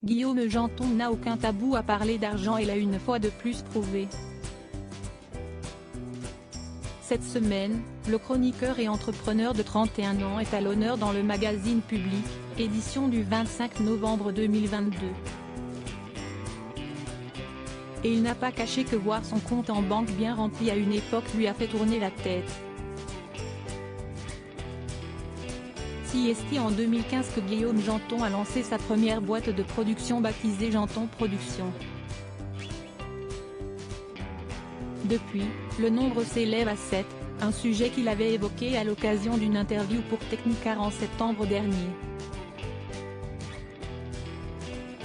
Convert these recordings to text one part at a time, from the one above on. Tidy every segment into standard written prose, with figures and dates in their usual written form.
Guillaume Janton n'a aucun tabou à parler d'argent et l'a une fois de plus prouvé. Cette semaine, le chroniqueur et entrepreneur de 31 ans est à l'honneur dans le magazine Public, édition du 25 novembre 2022. Et il n'a pas caché que voir son compte en banque bien rempli à une époque lui a fait tourner la tête. Si est en 2015 que Guillaume Janton a lancé sa première boîte de production baptisée Janton Productions. Depuis, le nombre s'élève à 7, un sujet qu'il avait évoqué à l'occasion d'une interview pour Technicart en septembre dernier.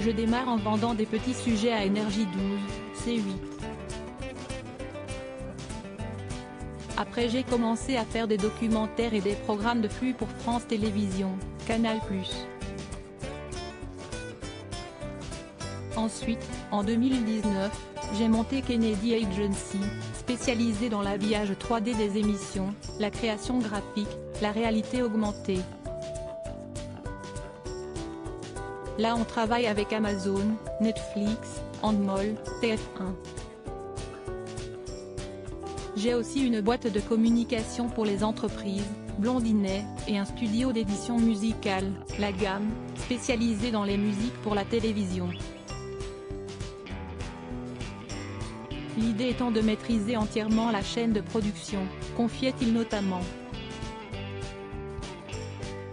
Je démarre en vendant des petits sujets à Énergie 12, C8. Après j'ai commencé à faire des documentaires et des programmes de flux pour France Télévisions, Canal+. Ensuite, en 2019, j'ai monté Kennedy Agency, spécialisée dans l'habillage 3D des émissions, la création graphique, la réalité augmentée. Là on travaille avec Amazon, Netflix, Endemol, TF1. J'ai aussi une boîte de communication pour les entreprises, Blondinet, et un studio d'édition musicale, La Gamme, spécialisé dans les musiques pour la télévision. L'idée étant de maîtriser entièrement la chaîne de production, confiait-il notamment.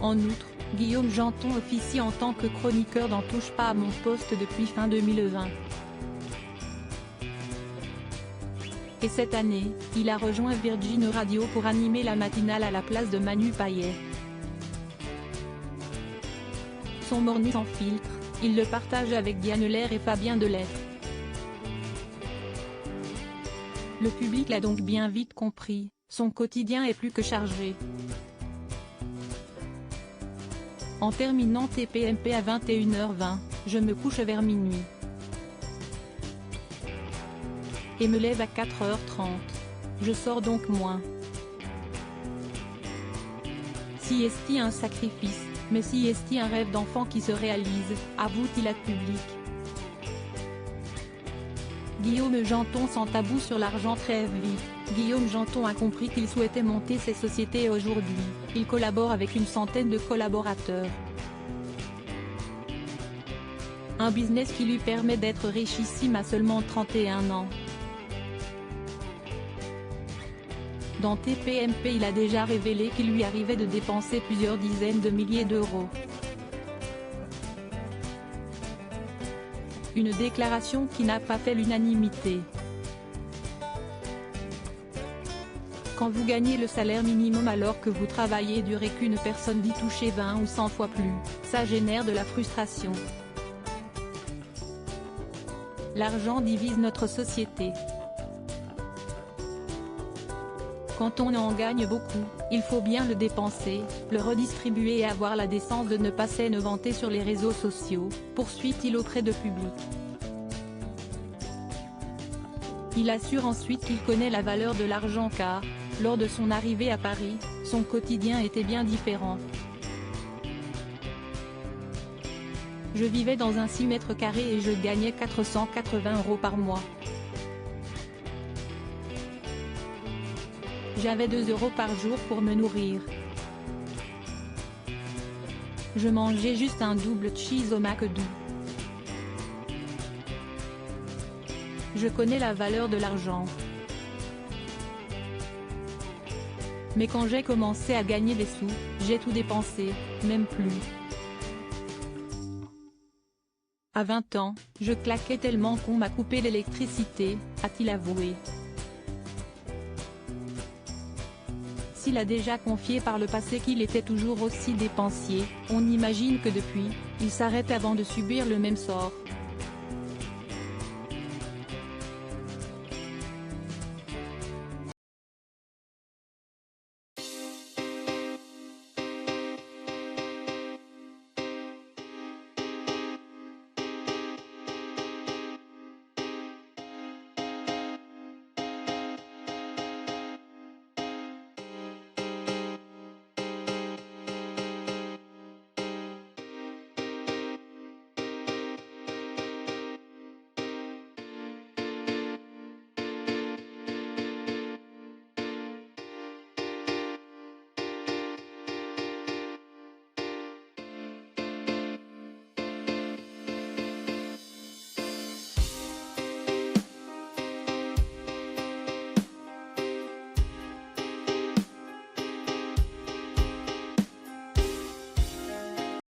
En outre, Guillaume Janton officie en tant que chroniqueur dans Touche pas à mon poste depuis fin 2020. Et cette année, il a rejoint Virgin Radio pour animer la matinale à la place de Manu Payet. Son morning sans filtre, il le partage avec Diane Lair et Fabien Delettre. Le public l'a donc bien vite compris, son quotidien est plus que chargé. En terminant TPMP à 21h20, je me couche vers minuit. Et me lève à 4h30. Je sors donc moins. Si est un sacrifice, mais si est un rêve d'enfant qui se réalise, avoue-t-il à Public. Guillaume Janton sans tabou sur l'argent très vite. Guillaume Janton a compris qu'il souhaitait monter ses sociétés et aujourd'hui, il collabore avec une centaine de collaborateurs. Un business qui lui permet d'être richissime à seulement 31 ans. Dans TPMP il a déjà révélé qu'il lui arrivait de dépenser plusieurs dizaines de milliers d'euros. Une déclaration qui n'a pas fait l'unanimité. Quand vous gagnez le salaire minimum alors que vous travaillez dur et qu'une personne dit toucher 20 ou 100 fois plus, ça génère de la frustration. L'argent divise notre société. Quand on en gagne beaucoup, il faut bien le dépenser, le redistribuer et avoir la décence de ne pas s'en vanter sur les réseaux sociaux, poursuit-il auprès de Public. Il assure ensuite qu'il connaît la valeur de l'argent car, lors de son arrivée à Paris, son quotidien était bien différent. Je vivais dans un 6 mètres carrés et je gagnais 480 € par mois. J'avais 2 € par jour pour me nourrir. Je mangeais juste un double cheese au McDo. Je connais la valeur de l'argent. Mais quand j'ai commencé à gagner des sous, j'ai tout dépensé, même plus. À 20 ans, je claquais tellement qu'on m'a coupé l'électricité, a-t-il avoué. S'il a déjà confié par le passé qu'il était toujours aussi dépensier, on imagine que depuis, il s'arrête avant de subir le même sort.